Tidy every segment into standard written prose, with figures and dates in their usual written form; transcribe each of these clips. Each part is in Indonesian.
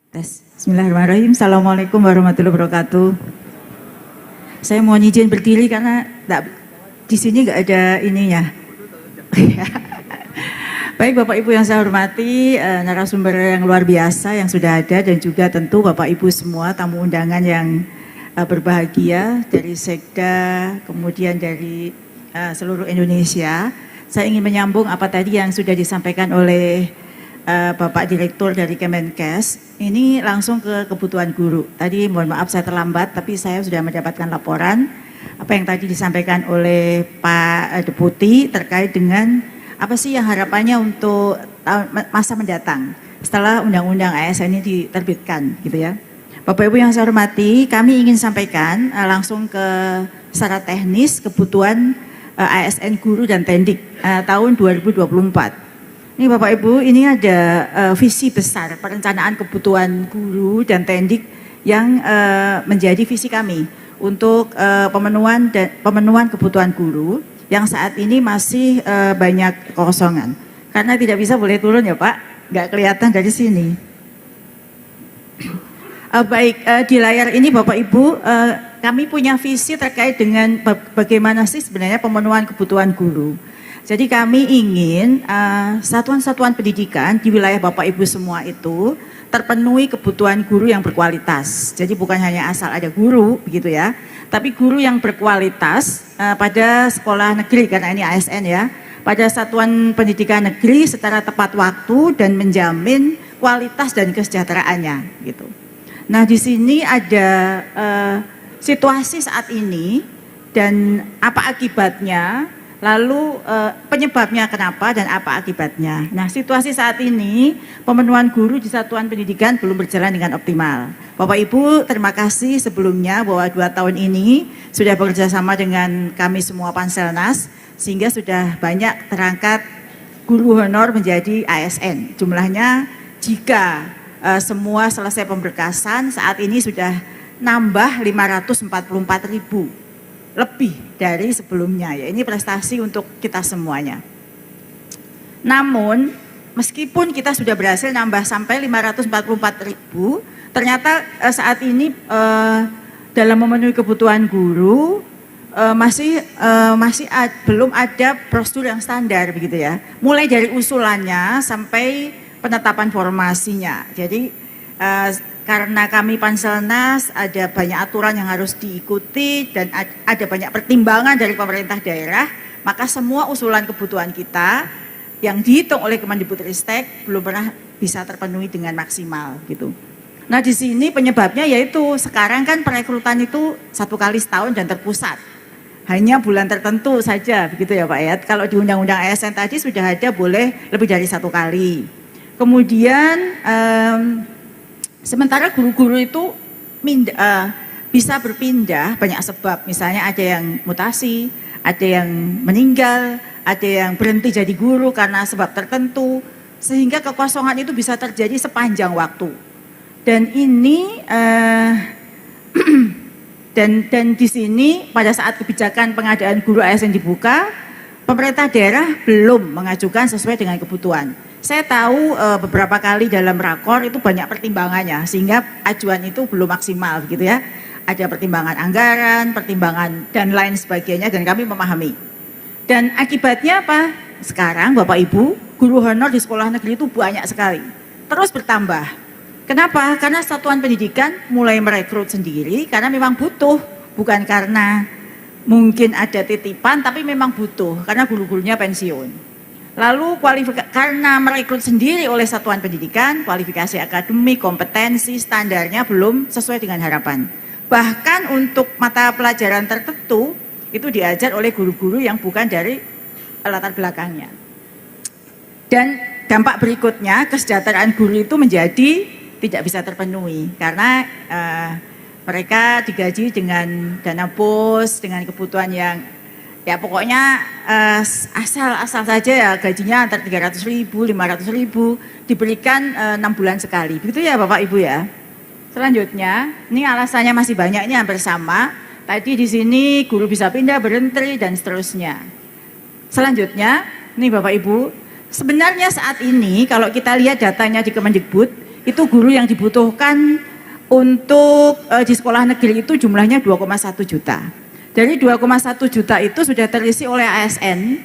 Tes. Bismillahirrahmanirrahim. Assalamualaikum warahmatullahi wabarakatuh. Saya mohon izin berdiri karena di sini nggak ada ininya. Baik Bapak Ibu yang saya hormati, narasumber yang luar biasa yang sudah ada dan juga tentu Bapak Ibu semua tamu undangan yang berbahagia dari Sekda, kemudian dari seluruh Indonesia. Saya ingin menyambung apa tadi yang sudah disampaikan oleh Bapak Direktur dari Kemenkes. Ini langsung ke kebutuhan guru. Tadi mohon maaf saya terlambat, tapi saya sudah mendapatkan laporan apa yang tadi disampaikan oleh Pak Deputi terkait dengan apa sih yang harapannya untuk masa mendatang setelah Undang-Undang ASN ini diterbitkan, gitu ya. Bapak Ibu yang saya hormati, kami ingin sampaikan langsung ke secara teknis kebutuhan ASN guru dan tendik tahun 2024. Ini Bapak Ibu, ini ada visi besar perencanaan kebutuhan guru dan tendik yang menjadi visi kami untuk pemenuhan kebutuhan guru yang saat ini masih banyak kekosongan. Karena tidak bisa boleh turun ya Pak, nggak kelihatan dari sini. Di layar ini Bapak Ibu, kami punya visi terkait dengan bagaimana sih sebenarnya pemenuhan kebutuhan guru. Jadi kami ingin satuan-satuan pendidikan di wilayah Bapak Ibu semua itu terpenuhi kebutuhan guru yang berkualitas. Jadi bukan hanya asal ada guru begitu ya, tapi guru yang berkualitas pada sekolah negeri karena ini ASN ya, pada satuan pendidikan negeri secara tepat waktu dan menjamin kualitas dan kesejahteraannya gitu. Nah di sini ada situasi saat ini dan apa akibatnya. Lalu penyebabnya kenapa dan apa akibatnya. Nah situasi saat ini pemenuhan guru di satuan pendidikan belum berjalan dengan optimal. Bapak Ibu terima kasih sebelumnya bahwa 2 tahun ini sudah bekerja sama dengan kami semua Panselnas sehingga sudah banyak terangkat guru honor menjadi ASN. Jumlahnya jika semua selesai pemberkasan saat ini sudah nambah 544.000. Lebih dari sebelumnya ya, ini prestasi untuk kita semuanya. Namun meskipun kita sudah berhasil nambah sampai 544.000, ternyata saat ini dalam memenuhi kebutuhan guru belum ada prosedur yang standar begitu ya. Mulai dari usulannya sampai penetapan formasinya. Jadi karena kami Panselnas ada banyak aturan yang harus diikuti dan ada banyak pertimbangan dari pemerintah daerah, maka semua usulan kebutuhan kita yang dihitung oleh Kemendikbudristek belum pernah bisa terpenuhi dengan maksimal gitu. Nah di sini penyebabnya yaitu sekarang kan perekrutan itu 1 kali setahun dan terpusat. Hanya bulan tertentu saja begitu ya Pak ya. Kalau di Undang-Undang ASN tadi sudah ada boleh lebih dari 1 kali. Kemudian sementara guru-guru itu bisa berpindah banyak sebab, misalnya ada yang mutasi, ada yang meninggal, ada yang berhenti jadi guru karena sebab tertentu, sehingga kekosongan itu bisa terjadi sepanjang waktu. Dan ini dan di sini pada saat kebijakan pengadaan guru ASN dibuka, pemerintah daerah belum mengajukan sesuai dengan kebutuhan. Saya tahu beberapa kali dalam rakor itu banyak pertimbangannya sehingga ajuan itu belum maksimal begitu ya. Ada pertimbangan anggaran, pertimbangan dan lain sebagainya dan kami memahami. Dan akibatnya apa? Sekarang Bapak Ibu, guru honor di sekolah negeri itu banyak sekali. Terus bertambah. Kenapa? Karena satuan pendidikan mulai merekrut sendiri karena memang butuh, bukan karena mungkin ada titipan tapi memang butuh karena guru-gurunya pensiun. Lalu karena merekrut sendiri oleh satuan pendidikan, kualifikasi akademik, kompetensi, standarnya belum sesuai dengan harapan. Bahkan untuk mata pelajaran tertentu itu diajar oleh guru-guru yang bukan dari latar belakangnya. Dan dampak berikutnya kesejahteraan guru itu menjadi tidak bisa terpenuhi karena mereka digaji dengan dana bos, dengan kebutuhan yang ya pokoknya asal saja ya gajinya antara 300.000, 500.000 diberikan 6 bulan sekali. Begitu ya Bapak Ibu ya. Selanjutnya, ini alasannya masih banyak, ini hampir sama. Tadi di sini guru bisa pindah, berhenti dan seterusnya. Selanjutnya, ini Bapak Ibu, sebenarnya saat ini kalau kita lihat datanya di Kemendikbud, itu guru yang dibutuhkan untuk di sekolah negeri itu jumlahnya 2,1 juta. Dari 2,1 juta itu sudah terisi oleh ASN.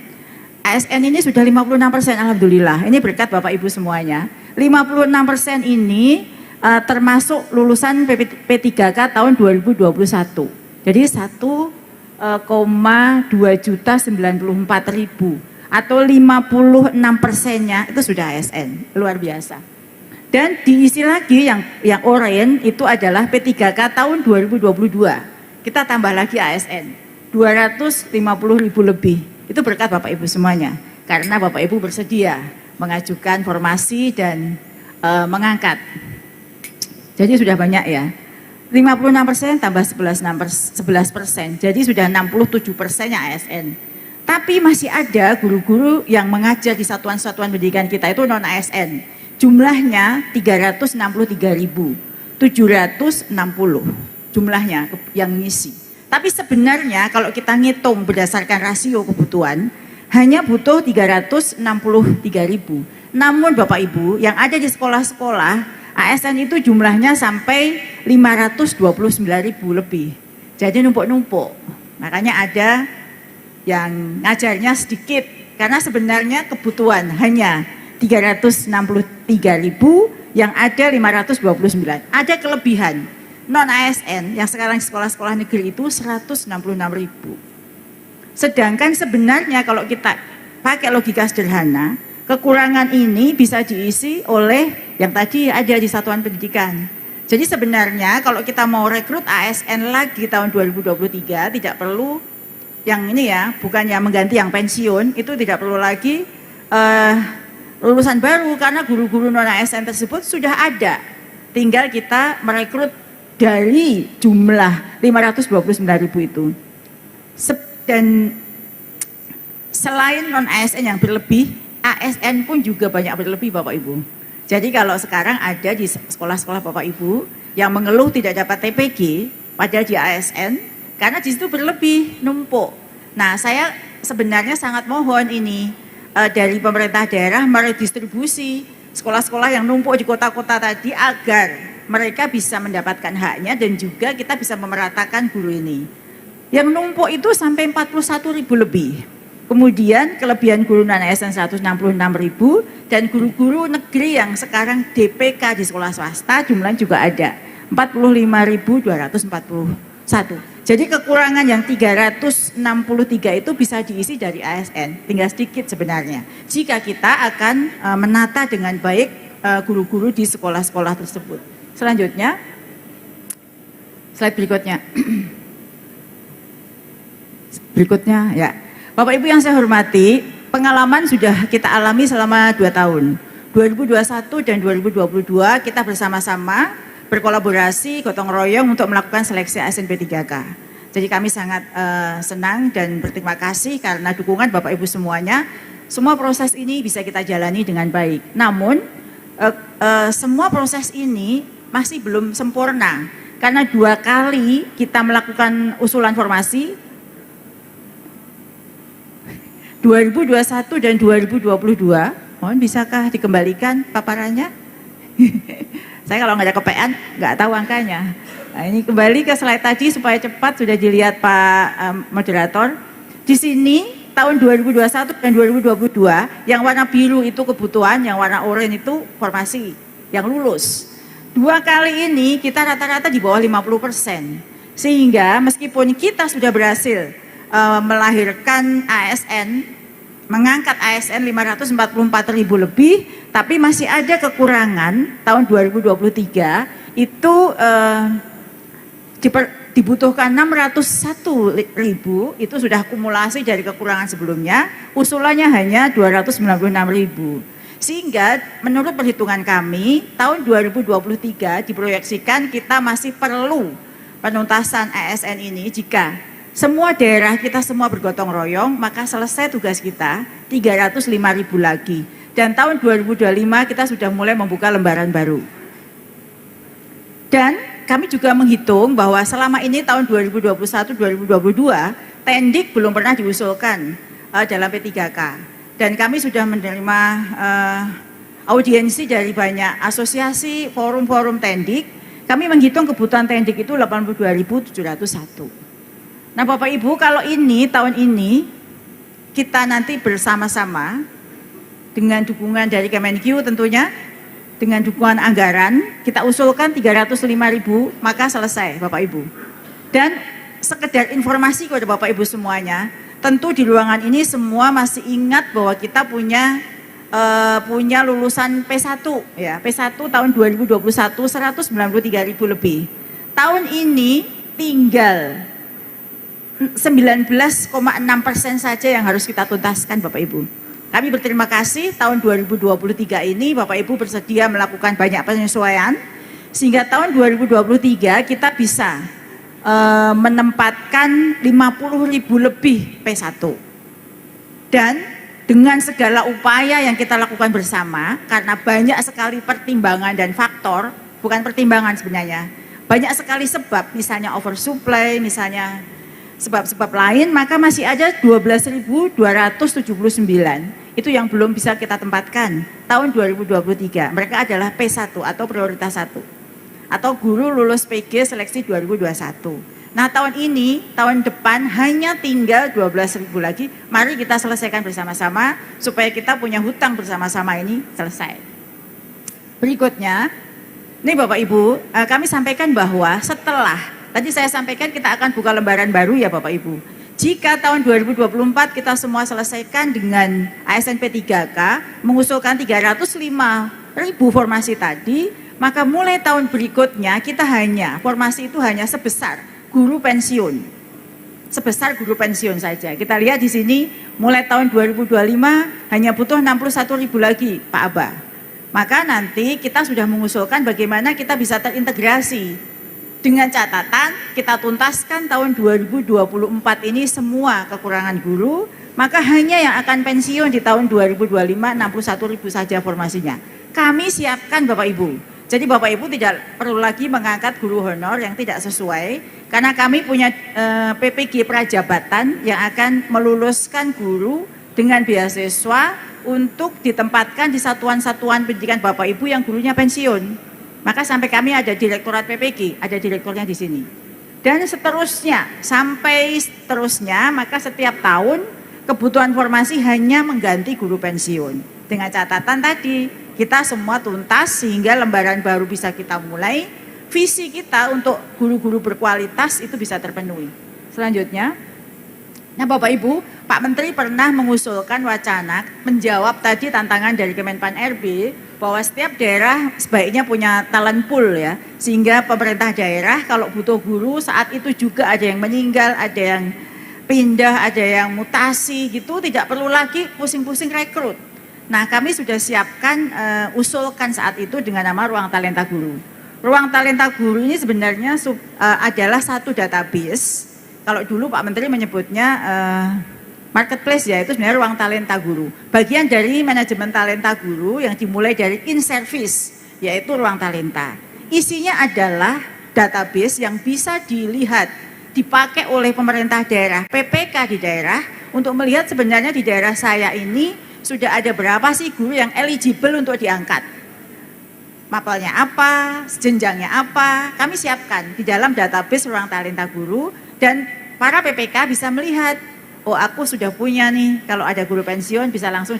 ASN ini sudah 56%, alhamdulillah. Ini berkat Bapak Ibu semuanya. 56% ini termasuk lulusan P3K tahun 2021. Jadi 1,2 juta 94 ribu atau 56%-nya itu sudah ASN, luar biasa. Dan diisi lagi yang oranye itu adalah P3K tahun 2022. Kita tambah lagi ASN, 250 ribu lebih. Itu berkat Bapak Ibu semuanya. Karena Bapak Ibu bersedia mengajukan formasi dan mengangkat. Jadi sudah banyak ya. 56% tambah 11%. Jadi sudah 67%-nya ASN. Tapi masih ada guru-guru yang mengajar di satuan-satuan pendidikan kita itu non ASN. Jumlahnya 363.760 jumlahnya yang ngisi. Tapi sebenarnya kalau kita ngitung berdasarkan rasio kebutuhan hanya butuh 363.000. Namun Bapak Ibu yang ada di sekolah-sekolah ASN itu jumlahnya sampai 529.000 lebih. Jadi numpuk-numpuk. Makanya ada yang ngajarnya sedikit karena sebenarnya kebutuhan hanya 363.000 yang ada 529. Ada kelebihan. Non ASN yang sekarang di sekolah-sekolah negeri itu 166.000. Sedangkan sebenarnya kalau kita pakai logika sederhana, kekurangan ini bisa diisi oleh yang tadi ada di satuan pendidikan. Jadi sebenarnya kalau kita mau rekrut ASN lagi tahun 2023 tidak perlu yang ini ya, bukannya mengganti yang pensiun, itu tidak perlu lagi lulusan baru karena guru-guru non ASN tersebut sudah ada. Tinggal kita merekrut dari jumlah 529.000 itu. Dan selain non ASN yang berlebih, ASN pun juga banyak berlebih Bapak Ibu. Jadi kalau sekarang ada di sekolah-sekolah Bapak Ibu yang mengeluh tidak dapat TPG padahal di ASN karena di situ berlebih, numpuk. Nah, saya sebenarnya sangat mohon ini dari pemerintah daerah meredistribusi sekolah-sekolah yang numpuk di kota-kota tadi agar mereka bisa mendapatkan haknya dan juga kita bisa memeratakan guru ini. Yang numpuk itu sampai 41.000 lebih. Kemudian kelebihan guru non ASN 166.000 dan guru-guru negeri yang sekarang DPK di sekolah swasta jumlahnya juga ada 45.241. Jadi kekurangan yang 363 itu bisa diisi dari ASN, tinggal sedikit sebenarnya. Jika kita akan menata dengan baik guru-guru di sekolah-sekolah tersebut. Selanjutnya, slide berikutnya. Berikutnya ya. Bapak Ibu yang saya hormati, pengalaman sudah kita alami selama 2 tahun. 2021 dan 2022 kita bersama-sama berkolaborasi gotong royong untuk melakukan seleksi ASN P3K. Jadi kami sangat senang dan berterima kasih karena dukungan Bapak Ibu semuanya. Semua proses ini bisa kita jalani dengan baik. Namun semua proses ini masih belum sempurna karena 2 kali kita melakukan usulan formasi 2021 dan 2022. Mohon bisakah dikembalikan paparannya? Saya kalau nggak ada kepean nggak tahu angkanya. Nah, ini kembali ke slide tadi supaya cepat sudah dilihat Pak moderator. Di sini tahun 2021 dan 2022 yang warna biru itu kebutuhan, yang warna oranye itu formasi yang lulus. 2 kali ini kita rata-rata di bawah 50%. Sehingga meskipun kita sudah berhasil melahirkan ASN, mengangkat ASN 544.000 lebih, tapi masih ada kekurangan tahun 2023 itu dibutuhkan 601.000, itu sudah akumulasi dari kekurangan sebelumnya, usulannya hanya 296.000. Sehingga menurut perhitungan kami tahun 2023 diproyeksikan kita masih perlu penuntasan ASN ini. Jika semua daerah kita semua bergotong royong, maka selesai tugas kita 305.000 lagi. Dan tahun 2025 kita sudah mulai membuka lembaran baru. Dan kami juga menghitung bahwa selama ini tahun 2021-2022 Tendik belum pernah diusulkan dalam P3K. Dan kami sudah menerima audiensi dari banyak asosiasi, forum-forum tendik, kami menghitung kebutuhan tendik itu 82.701. Nah Bapak Ibu, kalau ini tahun ini kita nanti bersama-sama dengan dukungan dari Kemenkyu tentunya, dengan dukungan anggaran, kita usulkan 305.000, maka selesai Bapak Ibu. Dan sekedar informasi kepada Bapak Ibu semuanya, tentu di ruangan ini semua masih ingat bahwa kita punya lulusan P1 ya, P1 tahun 2021 193.000 lebih. Tahun ini tinggal 19,6% saja yang harus kita tuntaskan Bapak Ibu. Kami berterima kasih tahun 2023 ini Bapak Ibu bersedia melakukan banyak penyesuaian sehingga tahun 2023 kita bisa menempatkan 50.000 lebih P1. Dan dengan segala upaya yang kita lakukan bersama, karena banyak sekali pertimbangan dan faktor, bukan pertimbangan sebenarnya, banyak sekali sebab, misalnya oversupply, misalnya sebab-sebab lain, maka masih ada 12.279 itu yang belum bisa kita tempatkan tahun 2023. Mereka adalah P1 atau prioritas 1 atau guru lulus PG seleksi 2021. Nah tahun ini, tahun depan hanya tinggal 12.000 lagi. Mari kita selesaikan bersama-sama supaya kita punya hutang bersama-sama ini selesai. Berikutnya, ini Bapak Ibu, kami sampaikan bahwa setelah, tadi saya sampaikan kita akan buka lembaran baru ya Bapak Ibu. Jika tahun 2024 kita semua selesaikan dengan ASN P3K, mengusulkan 305.000 formasi tadi, maka mulai tahun berikutnya kita formasi itu hanya sebesar guru pensiun. Sebesar guru pensiun saja. Kita lihat di sini mulai tahun 2025 hanya butuh 61.000 lagi Pak Aba. Maka nanti kita sudah mengusulkan bagaimana kita bisa terintegrasi. Dengan catatan kita tuntaskan tahun 2024 ini semua kekurangan guru, maka hanya yang akan pensiun di tahun 2025 61.000 saja formasinya. Kami siapkan Bapak Ibu. Jadi Bapak Ibu tidak perlu lagi mengangkat guru honor yang tidak sesuai, karena kami punya PPG Prajabatan yang akan meluluskan guru dengan beasiswa untuk ditempatkan di satuan-satuan pendidikan Bapak Ibu yang gurunya pensiun. Maka sampai kami ada direktorat PPG, ada direkturnya di sini. Dan seterusnya, sampai seterusnya, maka setiap tahun kebutuhan formasi hanya mengganti guru pensiun. Dengan catatan tadi, kita semua tuntas sehingga lembaran baru bisa kita mulai, visi kita untuk guru-guru berkualitas itu bisa terpenuhi. Selanjutnya, nah Bapak Ibu, Pak Menteri pernah mengusulkan wacana menjawab tadi tantangan dari Kemenpan RB bahwa setiap daerah sebaiknya punya talent pool ya, sehingga pemerintah daerah kalau butuh guru saat itu juga ada yang meninggal, ada yang pindah, ada yang mutasi gitu, tidak perlu lagi pusing-pusing rekrut. Nah kami sudah siapkan, usulkan saat itu dengan nama Ruang Talenta Guru. Ruang Talenta Guru ini sebenarnya adalah satu database. Kalau dulu Pak Menteri menyebutnya marketplace ya, itu sebenarnya Ruang Talenta Guru. Bagian dari manajemen talenta guru yang dimulai dari in-service, yaitu Ruang Talenta. Isinya adalah database yang bisa dilihat, dipakai oleh pemerintah daerah, PPK di daerah, untuk melihat sebenarnya di daerah saya ini sudah ada berapa sih guru yang eligible untuk diangkat. Mapelnya apa, jenjangnya apa, kami siapkan di dalam database Ruang Talenta Guru, dan para PPK bisa melihat, oh aku sudah punya nih, kalau ada guru pensiun bisa langsung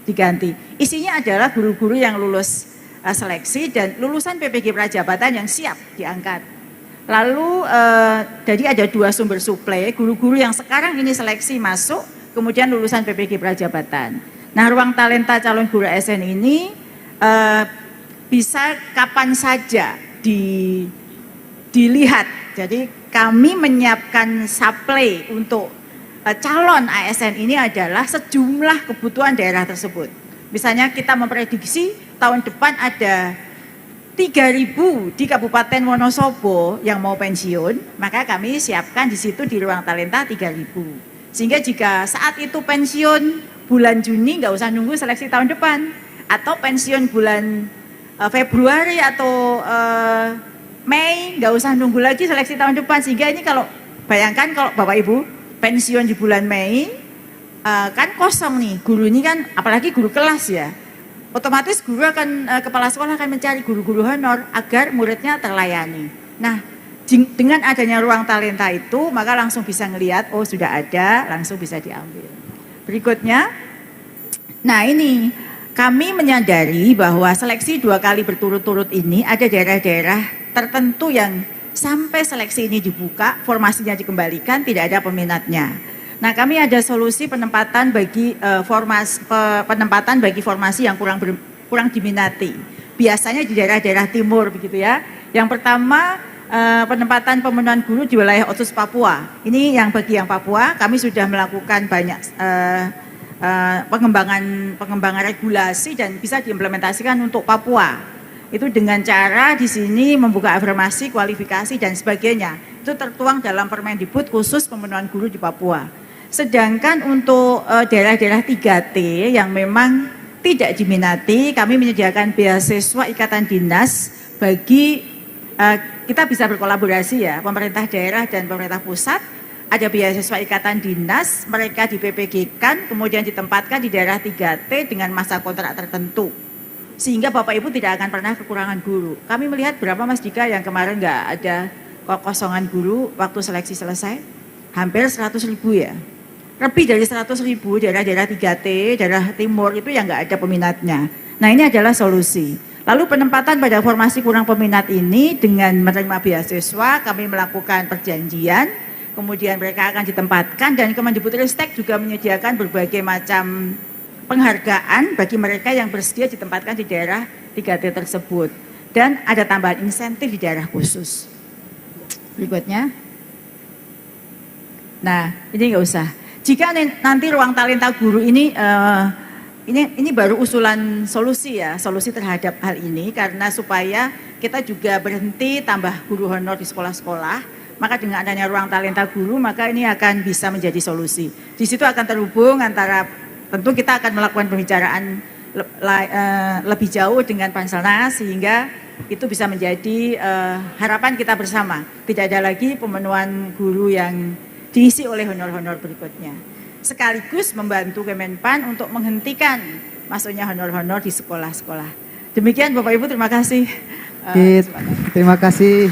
diganti. Isinya adalah guru-guru yang lulus seleksi dan lulusan PPG Prajabatan yang siap diangkat. Lalu jadi ada dua sumber suplai, guru-guru yang sekarang ini seleksi masuk, kemudian lulusan PPG Prajabatan. Nah Ruang Talenta calon guru ASN ini bisa kapan saja dilihat. Jadi kami menyiapkan supply untuk calon ASN ini adalah sejumlah kebutuhan daerah tersebut. Misalnya kita memprediksi tahun depan ada 3.000 di Kabupaten Wonosobo yang mau pensiun, maka kami siapkan di situ di Ruang Talenta 3.000. Sehingga jika saat itu pensiun bulan Juni nggak usah nunggu seleksi tahun depan, atau pensiun bulan Februari atau Mei nggak usah nunggu lagi seleksi tahun depan. Sehingga ini kalau bayangkan kalau Bapak Ibu pensiun di bulan Mei kan kosong nih guru ini kan, apalagi guru kelas ya, otomatis guru akan kepala sekolah akan mencari guru-guru honor agar muridnya terlayani. Nah, dengan adanya ruang talenta itu maka langsung bisa ngelihat oh sudah ada, langsung bisa diambil. Berikutnya, nah ini kami menyadari bahwa seleksi 2 kali berturut-turut ini ada daerah-daerah tertentu yang sampai seleksi ini dibuka, formasinya dikembalikan, tidak ada peminatnya. Nah, kami ada solusi penempatan bagi penempatan bagi formasi yang kurang diminati. Biasanya di daerah-daerah timur begitu ya. Yang pertama penempatan pemenuhan guru di wilayah Otsus Papua. Ini yang bagi yang Papua kami sudah melakukan banyak pengembangan regulasi dan bisa diimplementasikan untuk Papua. Itu dengan cara di sini membuka afirmasi, kualifikasi dan sebagainya. Itu tertuang dalam Permendikbud khusus pemenuhan guru di Papua. Sedangkan untuk daerah-daerah 3T yang memang tidak diminati, kami menyediakan beasiswa ikatan dinas bagi kita bisa berkolaborasi ya, pemerintah daerah dan pemerintah pusat. Ada beasiswa ikatan dinas, mereka di PPG-kan, kemudian ditempatkan di daerah 3T dengan masa kontrak tertentu. Sehingga Bapak Ibu tidak akan pernah kekurangan guru. Kami melihat berapa Mas Dika yang kemarin nggak ada kekosongan guru waktu seleksi selesai? Hampir 100.000 ya. Lebih dari 100.000 daerah-daerah 3T, daerah timur itu yang nggak ada peminatnya. Nah ini adalah solusi. Lalu penempatan pada formasi kurang peminat ini dengan menerima beasiswa, kami melakukan perjanjian, kemudian mereka akan ditempatkan dan Kemendikbudristek juga menyediakan berbagai macam penghargaan bagi mereka yang bersedia ditempatkan di daerah 3T tersebut. Dan ada tambahan insentif di daerah khusus. Berikutnya. Nah, ini nggak usah. Jika nanti ruang talenta guru ini baru usulan solusi ya, solusi terhadap hal ini karena supaya kita juga berhenti tambah guru honor di sekolah-sekolah, maka dengan adanya ruang talenta guru maka ini akan bisa menjadi solusi. Di situ akan terhubung antara tentu kita akan melakukan pembicaraan lebih jauh dengan Panselnas sehingga itu bisa menjadi harapan kita bersama. Tidak ada lagi pemenuhan guru yang diisi oleh honor-honor berikutnya. Sekaligus membantu Kemenpan untuk menghentikan masuknya honor-honor di sekolah-sekolah. Demikian Bapak Ibu, terima kasih. Terima kasih.